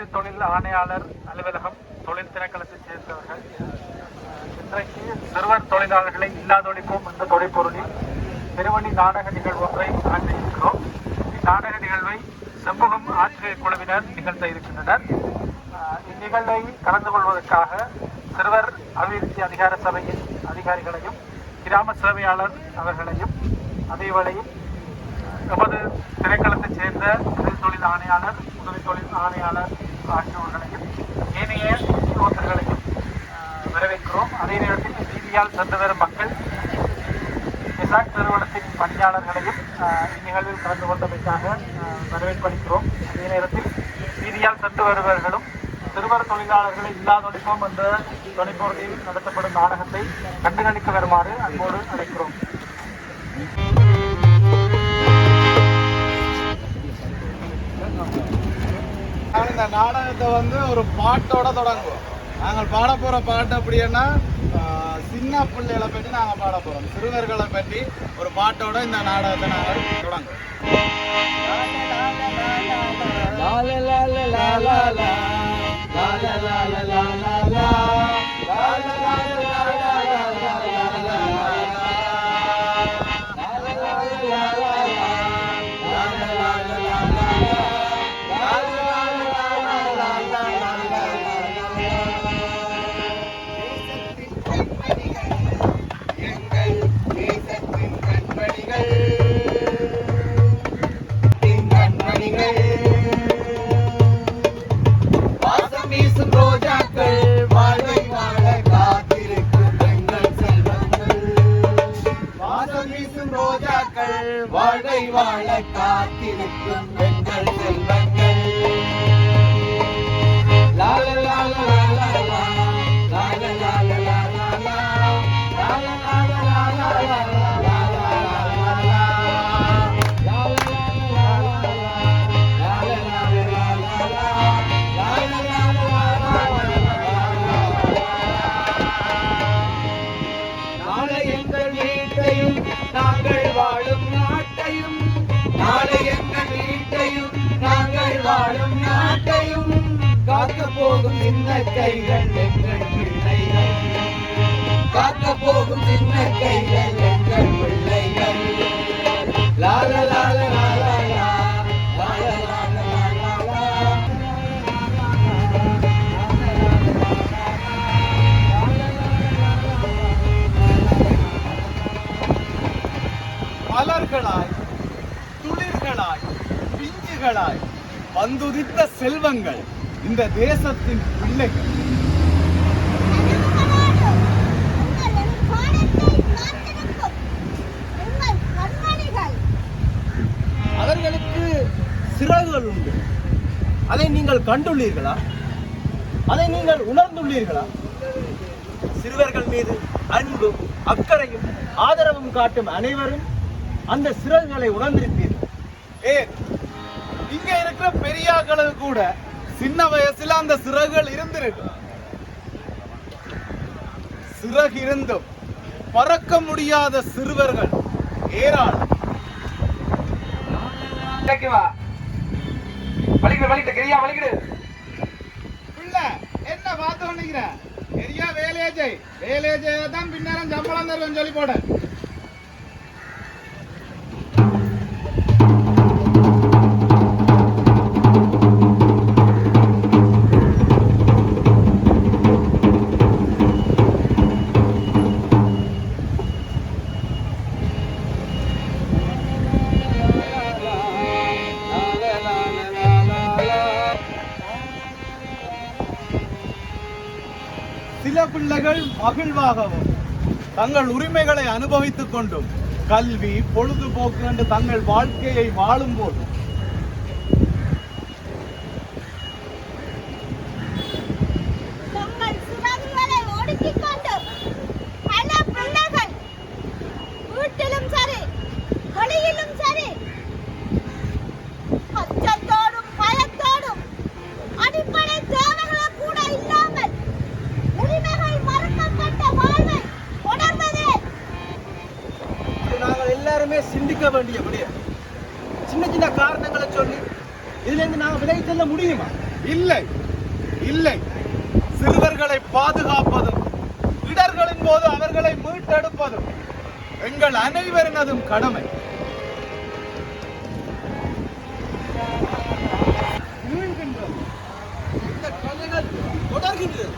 உதவி தொழில் ஆணையாளர் அலுவலகம் தொழில் திணைக்களத்தைச் சேர்ந்தவர்கள் இன்றைக்கு சிறுவர் தொழிலாளர்களை இல்லாதொழிப்போம் என்ற தொழிற்பொருளில் பெருவழி நாடக நிகழ்வு ஒன்றை நடத்தியிருக்கிறோம். இந்நாடக நிகழ்வை செம்புகம் ஆசிரியர் குழுவினர் நிகழ்த்த இருக்கின்றனர். இந்நிகழ்வை கலந்து கொள்வதற்காக சிறுவர் அபிவிருத்தி அதிகார சபையின் அதிகாரிகளையும் கிராம சேவையாளர் அவர்களையும் அதேவேளையில் எமது திணைக்களத்தைச் சேர்ந்த உதவி தொழில் ஆணையாளர் உதவி தொழில் ஆணையாளர் ஆகியோர்களையும் ஏனைய உத்தியோகத்தர்களையும் வரவேற்கிறோம். அதே நேரத்தில் வீதியால் சென்று வரும் மக்கள் எசாக் நிறுவனத்தின் பணியாளர்களையும் இந்நிகழ்வில் கலந்து கொண்டமைக்காக வரவேற்பளிக்கிறோம். அதே நேரத்தில் வீதியால் சென்று வருபவர்களும் சிறுவர் தொழிலாளர்களை இல்லாதொழிப்போம் என்ற தொலைப்பொருளில் நடத்தப்படும் நாடகத்தை கண்டுகளிக்க வருமாறு அன்போடு அழைக்கிறோம். இந்த நாடகத்தை ஒரு பாட்டோட தொடங்குவோம். நாங்கள் பாட போற பாட்டு அப்படின்னா சின்ன பிள்ளைகளை பற்றி நாங்கள் பாட போறோம். சிறுவர்களை பற்றி ஒரு பாட்டோட இந்த நாடகத்தை நாங்கள் தொடங்குவோம். வாழ்வை வாழ காத்திருக்கும் பெண்கள் செல்வங்கள் லால லால லால லால லால லால நாளை எங்கள் வீட்டையும் நாங்கள் வாழும் நாட்டையும் நாளை எங்கள் வீட்டையும் நாங்கள் வாழும் நாட்டையும் காக்க போகும் சின்ன கைகள் எங்கள் பிள்ளைகள் காக்க போகும் சின்ன கைகள் எங்கள் பிள்ளைகள் லால லால லால மலர்களாய் துளிர்களாய் பிஞ்சுகளாய் வந்துதித்த செல்வங்கள் இந்த தேசத்தின் பிள்ளைகள். அவர்களுக்கு சிறகுகள் உண்டு. அதை நீங்கள் கண்டுள்ளீர்களா? அதை நீங்கள் உணர்ந்துள்ளீர்களா? சிறுவர்கள் மீது அன்பும் அக்கறையும் ஆதரவும் காட்டும் அனைவரும் அந்த சிறகுகளை உணர்ந்திருப்பீர்கள். இங்க இருக்கிற பெரியாக்களுக்கு கூட சின்ன வயசுல அந்த சிறகுகள் இருந்திருக்கு. சிறகு இருந்தும் பறக்க முடியாத சிறுவர்கள் ஏராளம். என்ன பார்த்து பண்ணிக்கிற பெரியா வேலேஜை தான் பின்னரம் சம்பளம் தருவேன் சொல்லி போட. சில பிள்ளைகள் மகிழ்வாகவும் தங்கள் உரிமைகளை அனுபவித்துக் கொண்டும் கல்வி பொழுதுபோக்கு என்று தங்கள் வாழ்க்கையை வாழும் போது சிந்திக்க வேண்டிய சின்ன சின்ன காரணங்களை சொல்லி இதுல இருந்து நாம விலகி செல்ல முடியுமா? இல்லை இல்லை, சிறுவர்களை பாதுகாப்பதும் இடர்களின் போது அவர்களை மீட்டெடுப்பதும் எங்கள் அனைவரினதும் கடமை. இந்த கலைகள் தொடர்கின்றது.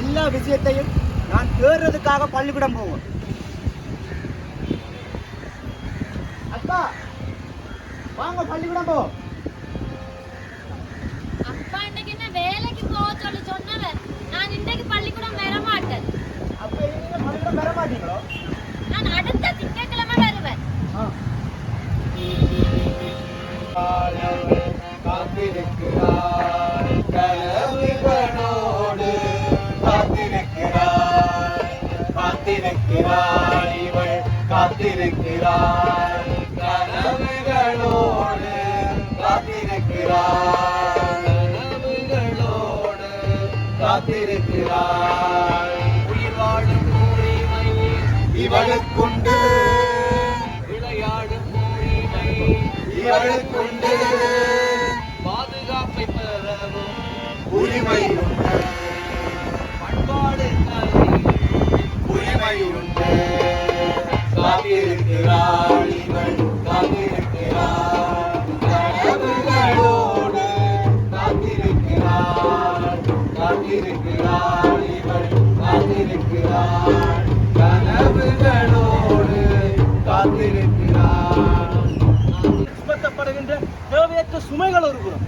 எல்லா விஷயத்தையும் நான் தேர்றதுக்காக பள்ளிக்கூடம் போவோம். அக்கா வாங்க பள்ளிக்கூடம் போவோம். அப்பா இன்னைக்கு என்ன வேலைக்கு போக சொல்லி சொன்னவர், நான் இன்னைக்கு பள்ளிக்கூடம் வர மாட்டேன். அப்ப நீங்க பள்ளிக்கூடம் வர மாட்டீங்களோ? நான் அடுத்த திங்கட்கிழமை வருவேன். காத்திருக்கிறார் கனவுகளோடு, காத்திருக்கிறார் காத்திருக்கிறார் இவள் காத்திருக்கிறார் கனவுகளோடு, காத்திருக்கிறார் கனவுகளோடு, காத்திருக்கிறார். உயிர் வாழும் உரிமை இவளுக்குண்டு, விளையாடும் உரிமை இவளுக்குண்டு, பாதுகாப்பை பெறவும் உரிமை உண்டு, பண்பாடு கலை உரிமை உண்டு. காத்திருக்கிறாள் இவள், காத்திருக்கிறாள் கனவுகளோடு, காத்திருக்கிறாள் காத்திருக்கிறாள் இவள், காத்திருக்கிறாள் கனவுகளோடு, காத்திருக்கிறாள். சுமத்தப்படுகின்ற தேவையற்ற சுமைகள் ஒரு புறம்.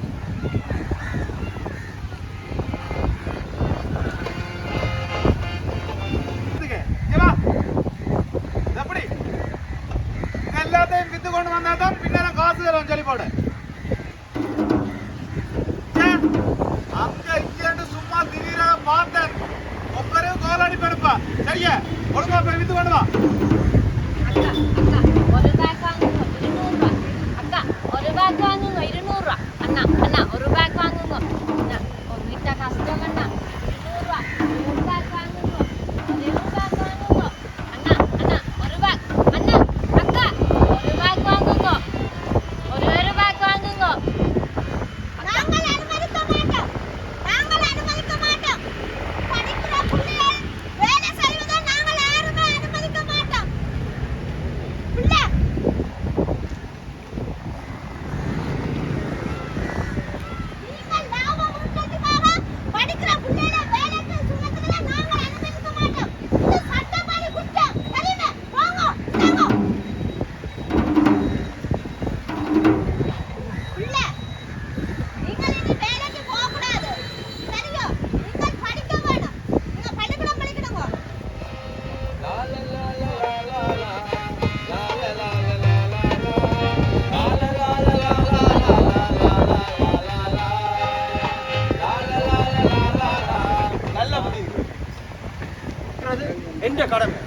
எப்படி எல்லாத்தையும் வித்து கொண்டு வந்தாதான் பின்னால காசு தரும் சொல்லி போட. அங்க இங்கன்னு சும்மா திடீர பார்த்தேன், ஒவ்வொரு கோலடி பெருப்பா. சரியா ஒழுங்கா போய் வித்து கொண்டு வா. அக்கா ஒரு பேக் வாங்குங்க 200 ரூபாய். அக்கா ஒரு பேக் வாங்குங்க 200 ரூபாய். அண்ணா அண்ணா ஒரு பேக் வாங்குங்க. அண்ணா உங்ககிட்ட கஷ்டம் அண்ணா 200 ரூபாய். ஒரு பேக் வாங்குங்க. ஒரே ஒரு பேக் வாங்குங்க. அண்ணா அண்ணா ஒரு பேக். அண்ணா அக்கா ஒரு பேக் வாங்குங்க. ஒரே ஒரு பேக் வாங்குங்க. நாங்கள் அனுமதிக்க மாட்டோம். நாங்கள் அனுமதிக்க மாட்டோம். படிக்கிற பிள்ளைகள் வேலை செய்வதை நாங்கள் யாருமே அனுமதிக்க மாட்டோம். பிள்ளை நீங்கள் லாபம் உண்டதுக்காக படிக்கிற பிள்ளைகளை வேலைக்கு சுமத்துறதை நாங்கள் அனுமதிக்க மாட்டோம். இது சட்டப்படி குற்றம். சரிங்க போங்க போங்க. பிள்ளை நீங்கள் இனி வேலைக்கு போகக்கூடாது. சரியோ? நீங்கள் படிக்க வேணும். நீங்க பள்ளிக்கூடம் படிக்கணுங்க. நல்ல புத்தி. என்ற கடமை.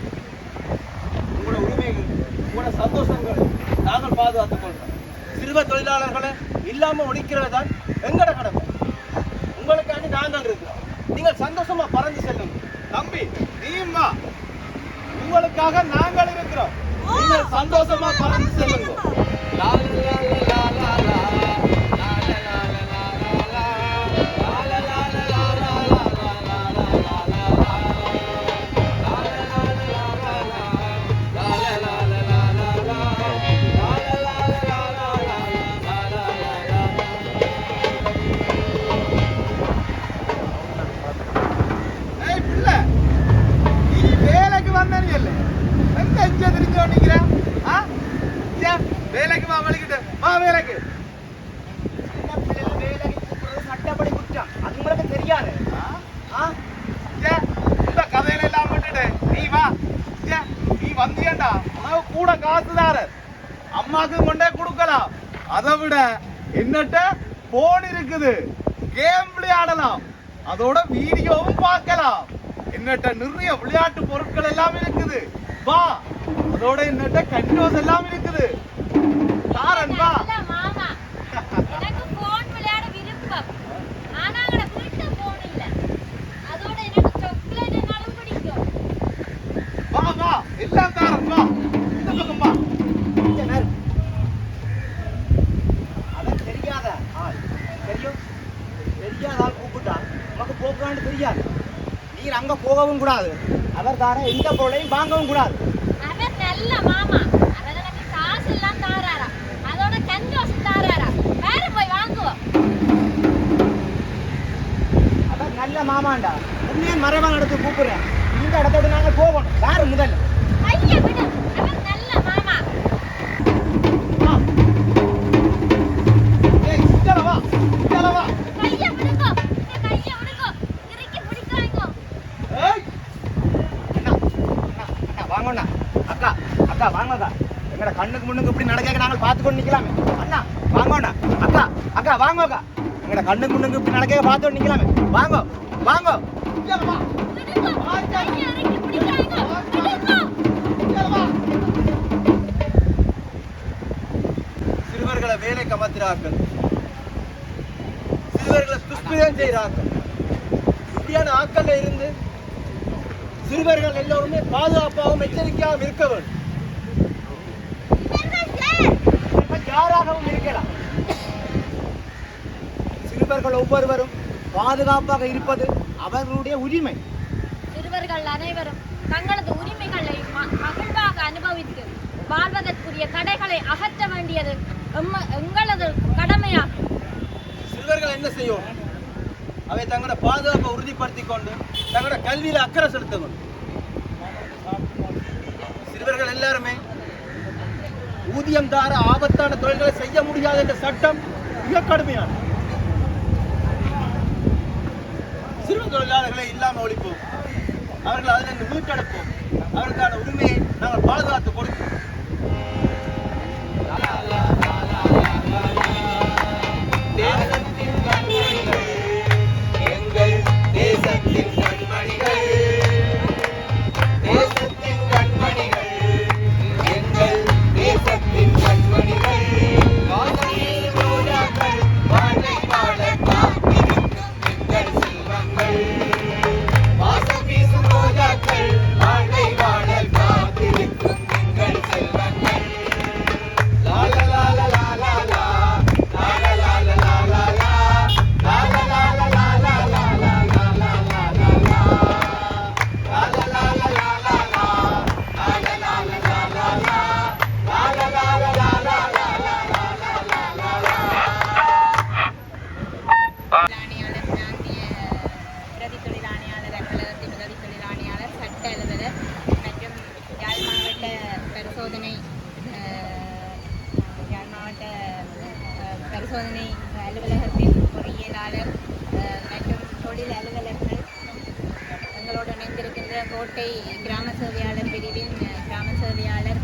உங்களோட உரிமைகள், உங்களோட சந்தோஷங்கள் நாங்கள் பாதுகாத்துக் கொள்றோம். சிறுவர் தொழிலாளர்களை இல்லாம ஒழிக்கிறது தான் எங்களோட கடமை. உங்களுக்காண்டி நாங்கள் இருக்கிறோம். நீங்கள் சந்தோஷமா பறந்து செல்லுங்க. தம்பி நீம்மா, உங்களுக்காக நாங்கள் இருக்கிறோம். நீங்கள் சந்தோஷமா பறந்து செல்லுங்க. ஏய் பிள்ளை, நீ வேலைக்கு வந்தனே இல்ல, எங்க இங்க திரிஞ்சு ஓடிக்கிற? வேலைக்கு வா, வலிக்கிட்டு வா வேலைக்கு. சின்ன பிள்ளைகளை வேலைக்கு கூப்பிடுறது சட்டப்படி குற்றம். அது உங்களுக்கு தெரியாது. இந்த கதையில எல்லாம் விட்டுட்டு நீ வா. நீ வந்தியண்டா உனக்கு கூட காசுதாரர் அம்மாக்கு கொண்டே கொடுக்கலாம். அதை விட என்னட்ட போன் இருக்குது, கேம் விளையாடலாம், அதோட வீடியோவும் பார்க்கலாம். என்னட்ட நிறைய விளையாட்டு பொருட்கள் எல்லாம் இருக்குது. வா, அதோட என்னட்ட கன்ரோஸ் எல்லாம் இருக்குது. தாரன் வா. இல்ல மாமா, எனக்கு போன் விளையாட விருப்பம். ஆனா அங்க வீட்டு போன் இல்ல. அதோட எனக்கு சாக்லேட் என்னாலும் பிடிக்கும். வா வா, எல்லாம் தாரன் வா. இந்த பக்கம் வா. அவன் தெரியாத ஆள் தெரியும். தெரியாத ஆள் கூப்பிட்டா உனக்கு போகலான்னு தெரியாது. நீ அங்க போகவும் கூடாது. அவர் தானே எந்த பொருளையும் வாங்கவும் கூடாது. அவர் நல்ல மாமா. அவர் எனக்கு காசு எல்லாம் தாராரா. அதோட கன்ரோஸ் தாராரா. வேற போய் வாங்குவோம். அவர் நல்ல மாமாண்டா. உண்மையே மறைவாங்க எடுத்து கூப்பிடுறேன். இந்த இடத்தோட நாங்க போகணும். யாரு முதல்ல? ஐயா விடு. அவர் நல்ல மாமா. ஏய், இங்கல வா. இங்கல வா. கையை விடுங்கோ. கையை விடுங்கோ. இறுக்கி பிடிக்காதீங்கோ. ஏய், அண்ணா அண்ணா வாங்கண்ணா. அக்கா அக்கா வாங்கக்கா. எங்கட கண்ணுக்கு முன்னுக்கு இப்படி நடக்க நாங்கள் பார்த்து கொண்டு நிக்கலாமே. அண்ணா வாங்கண்ணா. அக்கா அக்கா வாங்கக்கா. எங்கட கண்ணுக்கு முன்னுக்கு இப்படி நடக்க பார்த்து கொண்டு நிக்கலாமே. வாங்க வாங்க. இங்கல வா. விடுங்கோ. கையை இறுக்கி பிடிக்காதீங்கோ. விடுங்கோ. இங்கல வா. சிறுவர்களை வேலை கமத்திராக்கள், சிறுவர்களை துஷ்பிரயோகம் செய்கிறார்கள். இப்படியான ஆக்கள்ல இருந்து சிறுவர்கள் எல்லோருமே பாதுகாப்பாகவும் எச்சரிக்கையாகவும் இருக்க வேண்டும். இவர்கள் யாராகவும் இருக்கலாம். சிறுவர்கள் ஒவ்வொருவரும் பாதுகாப்பாக இருப்பது அவர்களுடைய உரிமை. சிறுவர்கள் அனைவரும் தங்களது உரிமைகளை மகிழ்வாக அனுபவித்து வாழ்வதற்குரிய தடைகளை அகற்ற வேண்டியது எங்களது கடமையாகும். சிறுவர்கள் என்ன செய்யும்? அவை தங்களோட பாதுகாப்பை உறுதிப்படுத்திக் கொண்டு தங்களோட கல்வியில அக்கறை செலுத்த வேண்டும். சிறுவர்கள் எல்லாருமே ஊதியம் தார ஆபத்தான தொழில்களை செய்ய முடியாது என்ற சட்டம் மிக கடுமையான. சிறு தொழிலாளர்களை இல்லாமல் ஒழிப்போம். அவர்கள் அதிலிருந்து மீட்டெடுப்போம். அவர்களுக்கான உரிமையை நாங்கள் பாதுகாத்து கொடுப்போம். பரிசோதனை அலுவலகத்தின் பொறியியலாளர் மற்றும் தொழில் அலுவலர்கள், எங்களோடு இணைந்திருக்கின்ற கோட்டை கிராம சேவையாளர் பிரிவின் கிராம சேவையாளர்